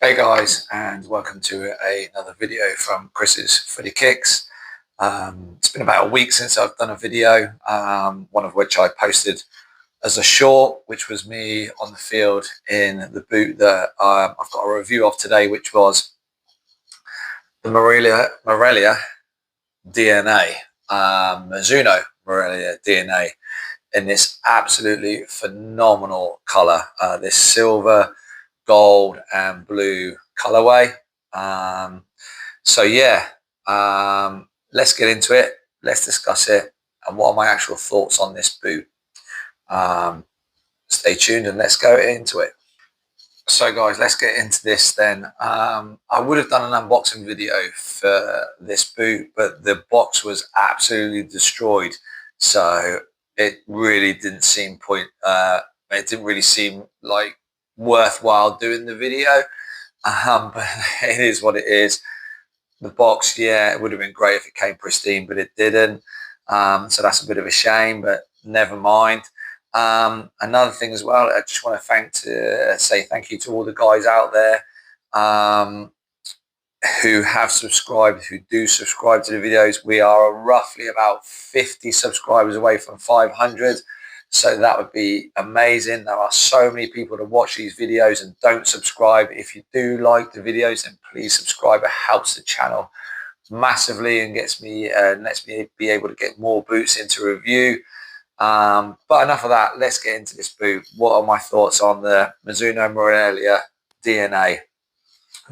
Hey guys, and welcome to another video from Chris's Footy Kicks. It's been about a week since I've done a video, one of which I posted as a short, which was me on the field in the boot that I've got a review of today, which was the Morelia DNA, Mizuno Morelia DNA, in this absolutely phenomenal color, this silver, gold and blue colorway. So yeah, let's get into it. Let's discuss it and what are my actual thoughts on this boot. Stay tuned and let's go into it. So guys, let's get into this then. I would have done an unboxing video for this boot, but the box was absolutely destroyed. So it really didn't seem it didn't really seem like worthwhile doing the video. But it is what it is. The box, yeah, it would have been great if it came pristine, but it didn't. So that's a bit of a shame, but never mind. Another thing as well, I just want to say thank you to all the guys out there who have subscribed, who do subscribe to the videos. We are roughly about 50 subscribers away from 500. So that would be amazing. There are so many people to watch these videos and don't subscribe. If you do like the videos, then please subscribe. It helps the channel massively and lets me be able to get more boots into review. But enough of that. Let's get into this boot. What are my thoughts on the Mizuno Morelia DNA,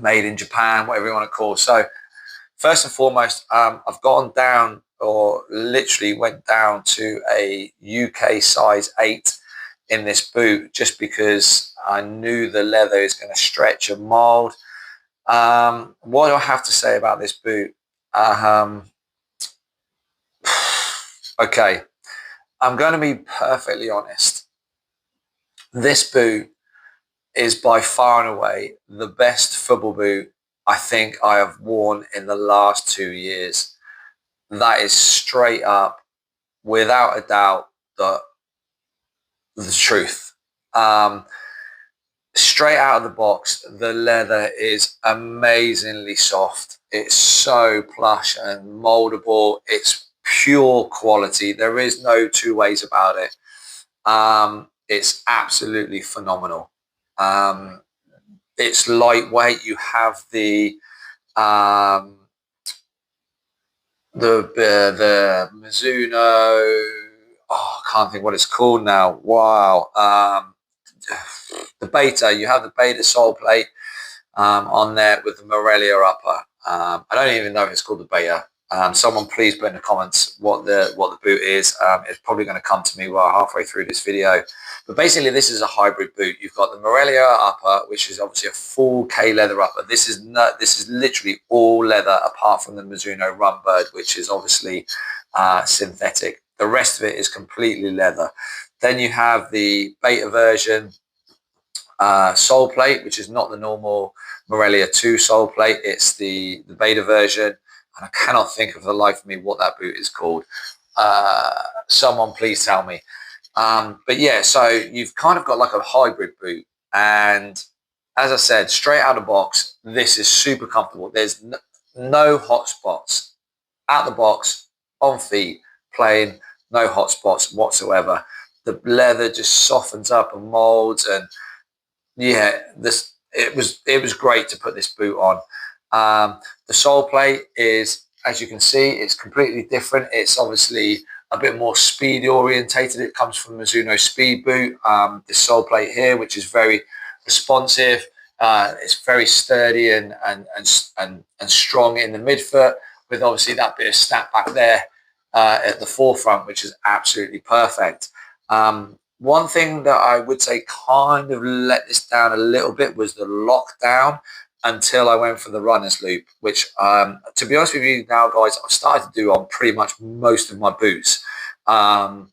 made in Japan, whatever you want to call it? So first and foremost, I've gone down, or literally went down to a UK size 8 in this boot, just because I knew the leather is going to stretch and mold. What do I have to say about this boot? Okay, I'm going to be perfectly honest. This boot is by far and away the best football boot I think I have worn in the last 2 years. That is straight up, without a doubt, the truth. Straight out of the box, the leather is amazingly soft. It's so plush and moldable. It's pure quality. There is no two ways about it. It's absolutely phenomenal. It's lightweight. You have the Mizuno, I can't think what it's called now. Wow. The beta, you have the beta sole plate on there with the Morelia upper. I don't even know if it's called the beta. Someone please put in the comments what the boot is. It's probably going to come to me while halfway through this video. But basically, this is a hybrid boot. You've got the Morelia upper, which is obviously a full K leather upper. This is literally all leather apart from the Mizuno Runbird, which is obviously synthetic. The rest of it is completely leather. Then you have the beta version sole plate, which is not the normal Morelia 2 sole plate. It's the beta version. And I cannot think of the life of me what that boot is called. Someone please tell me. But yeah, so you've kind of got like a hybrid boot. And as I said, straight out of the box, this is super comfortable. There's no hot spots. Out the box, on feet, playing, no hot spots whatsoever. The leather just softens up and molds. And yeah, it was great to put this boot on. The sole plate is, as you can see, it's completely different. It's obviously a bit more speed orientated. It comes from Mizuno Speed Boot. This sole plate here, which is very responsive. It's very sturdy and strong in the midfoot, with obviously that bit of snap back there at the forefront, which is absolutely perfect. One thing that I would say kind of let this down a little bit was the lockdown until I went for the runner's loop, which, to be honest with you now, guys, I've started to do on pretty much most of my boots. I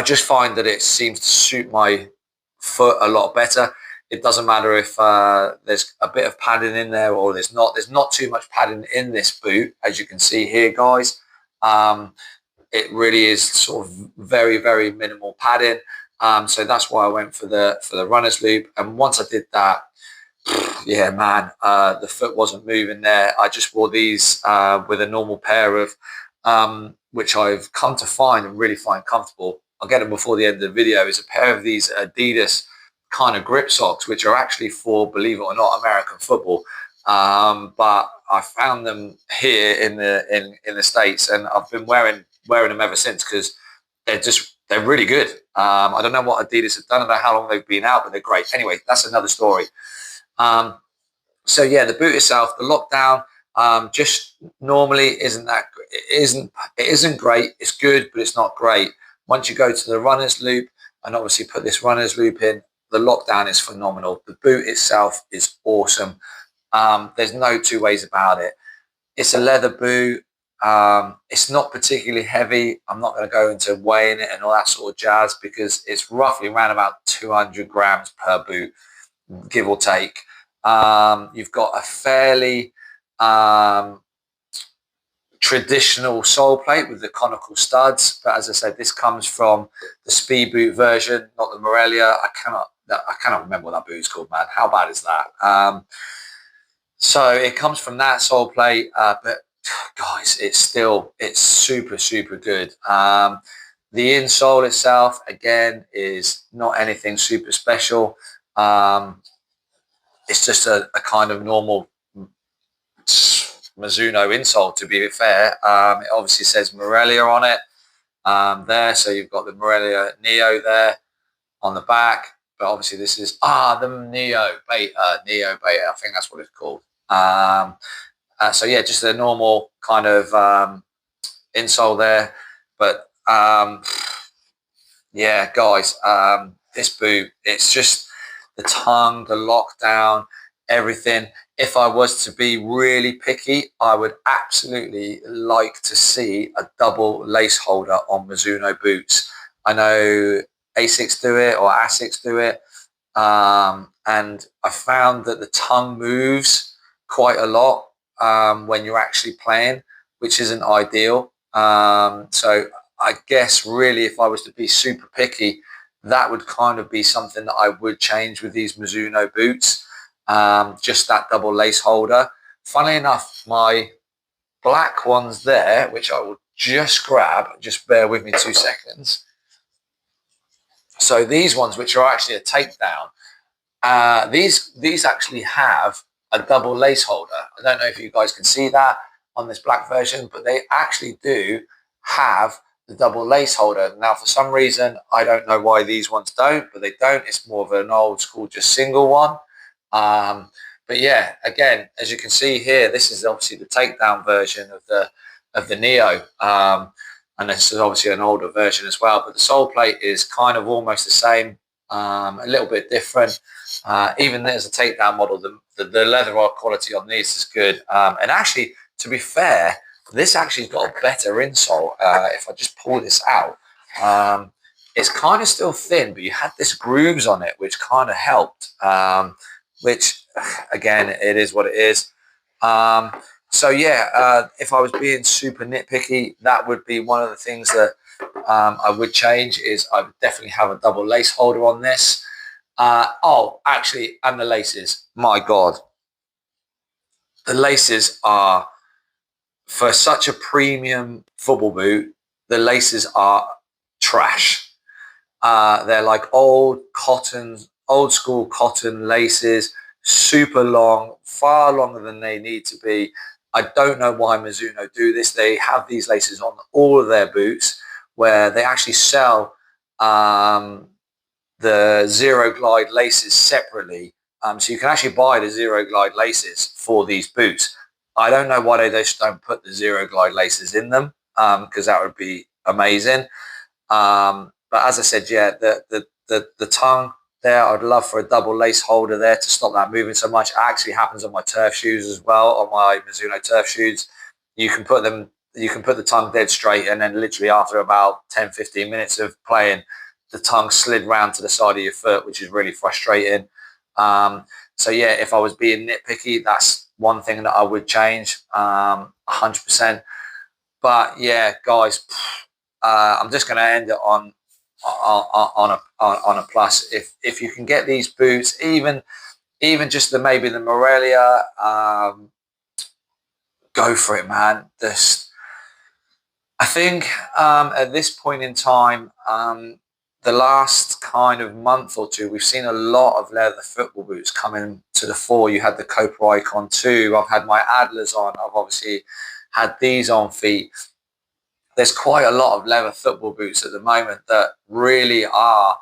just find that it seems to suit my foot a lot better. It doesn't matter if there's a bit of padding in there or there's not. There's not too much padding in this boot, as you can see here, guys. It really is sort of very, very minimal padding. So that's why I went for the runner's loop. And once I did that, yeah, man, the foot wasn't moving there. I just wore these with a normal pair of, which I've come to find and really find comfortable. I'll get them before the end of the video. Is a pair of these Adidas kind of grip socks, which are actually for, believe it or not, American football. But I found them here in the States, and I've been wearing them ever since because they're really good. I don't know what Adidas have done. I don't know how long they've been out, but they're great. Anyway, that's another story. Um, so yeah, the boot itself, the lockdown, just normally isn't great. It's good, but it's not great. Once you go to the runner's loop, and obviously put this runner's loop in, the lockdown is phenomenal. The boot itself is awesome. There's no two ways about it. It's a leather boot. It's not particularly heavy. I'm not going to go into weighing it and all that sort of jazz because it's roughly around about 200 grams per boot, give or take. You've got a fairly traditional sole plate with the conical studs, but as I said, this comes from the speed boot version, not the Morelia. I cannot remember what that boot is called, man. How bad is that? So it comes from that sole plate, but guys, it's super good. The insole itself, again, is not anything super special. It's just a kind of normal Mizuno insole, to be fair. It obviously says Morelia on it there, so you've got the Morelia Neo there on the back, but obviously this is the Neo Beta. I think that's what it's called. So yeah, just a normal kind of insole there, but yeah, guys, this boot, it's just the tongue, the lockdown, everything. If I was to be really picky, I would absolutely like to see a double lace holder on Mizuno boots. I know Asics do it or Asics do it, and I found that the tongue moves quite a lot when you're actually playing, which isn't ideal. So I guess really, if I was to be super picky, that would kind of be something that I would change with these Mizuno boots. Just that double lace holder. Funnily enough, my black ones there, which I will just grab, just bear with me 2 seconds. So these ones, which are actually a takedown, these actually have a double lace holder. I don't know if you guys can see that on this black version, but they actually do have the double lace holder. Now, for some reason, I don't know why these ones don't, but they don't. It's more of an old school, just single one. But yeah, again, as you can see here, this is obviously the takedown version of the Neo. And this is obviously an older version as well, but the sole plate is kind of almost the same, a little bit different. Even there's a takedown model. The leather quality on these is good. And actually, to be fair, this actually got a better insole. If I just pull this out, it's kind of still thin, but you had this grooves on it, which kind of helped. Which, again, it is what it is. So yeah, if I was being super nitpicky, that would be one of the things that I would change. Is I would definitely have a double lace holder on this. Actually, and the laces. My God, the laces are, for such a premium football boot, the laces are trash. They're like old school cotton laces, super long, far longer than they need to be. I don't know why Mizuno do this. They have these laces on all of their boots, where they actually sell the Zero Glide laces separately. So you can actually buy the Zero Glide laces for these boots. I don't know why they just don't put the Zero Glide laces in them, because that would be amazing. But as I said, yeah, the tongue there, I'd love for a double lace holder there to stop that moving so much. It actually happens on my turf shoes as well, on my Mizuno turf shoes. You can put the tongue dead straight, and then literally after about 10-15 minutes of playing, the tongue slid round to the side of your foot, which is really frustrating. So yeah, if I was being nitpicky, that's one thing that I would change, 100%. But yeah, guys, I'm just going to end it on a plus. If you can get these boots, even even just maybe the Morelia, go for it, man. I think at this point in time, the last kind of month or two, we've seen a lot of leather football boots coming to the fore. You had the Cobra Icon 2. I've had my Adlers on. I've obviously had these on feet. There's quite a lot of leather football boots at the moment that really are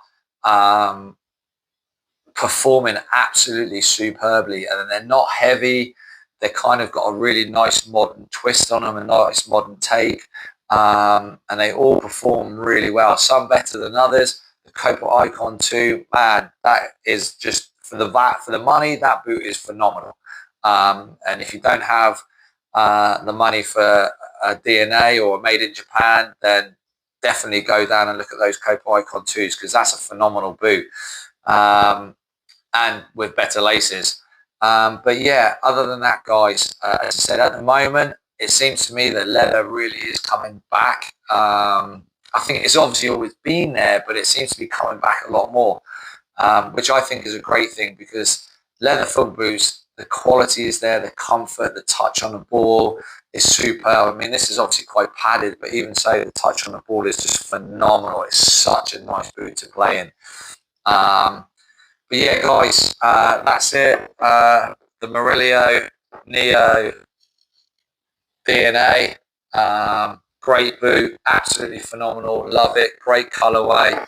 performing absolutely superbly, and they're not heavy. They're kind of got a really nice modern twist on them, a nice modern take, and they all perform really well. Some better than others. The Cobra Icon 2, man, that is just for the money. That boot is phenomenal. And if you don't have the money for a DNA or made in Japan, then definitely go down and look at those Cobra Icon 2s, because that's a phenomenal boot. And with better laces. But yeah, other than that, guys, as I said, at the moment, it seems to me that leather really is coming back. I think it's obviously always been there, but it seems to be coming back a lot more, which I think is a great thing, because leather foot boots, the quality is there, the comfort, the touch on the ball is superb. I mean, this is obviously quite padded, but even so, the touch on the ball is just phenomenal. It's such a nice boot to play in. But yeah, guys, that's it. The Morelia Neo DNA. Great boot, absolutely phenomenal. Love it. Great colorway.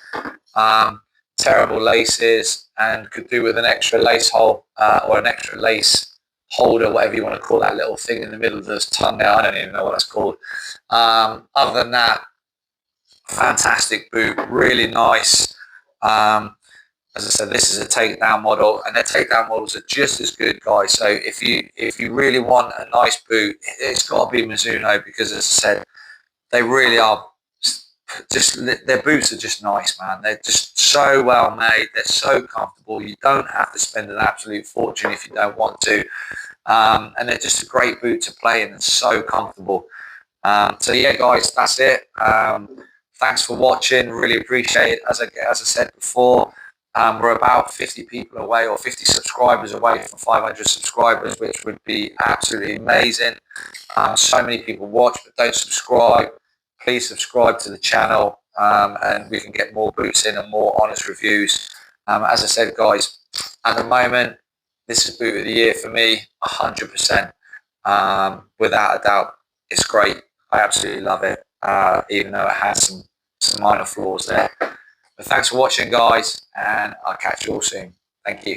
Terrible laces, and could do with an extra lace hole or an extra lace holder, whatever you want to call that little thing in the middle of the tongue there. I don't even know what that's called. Other than that, fantastic boot. Really nice. As I said, this is a takedown model, and their takedown models are just as good, guys. So if you really want a nice boot, it's got to be Mizuno, because, as I said, they really are just, their boots are just nice, man. They're just so well made. They're so comfortable. You don't have to spend an absolute fortune if you don't want to. And they're just a great boot to play in and so comfortable. So yeah, guys, that's it. Thanks for watching. Really appreciate it. As I said before, we're about 50 people away, or 50 subscribers away from 500 subscribers, which would be absolutely amazing. So many people watch but don't subscribe. Please subscribe to the channel, and we can get more boots in and more honest reviews. As I said, guys, at the moment, this is boot of the year for me, 100%. Without a doubt, it's great. I absolutely love it, even though it has some minor flaws there. But thanks for watching, guys, and I'll catch you all soon. Thank you.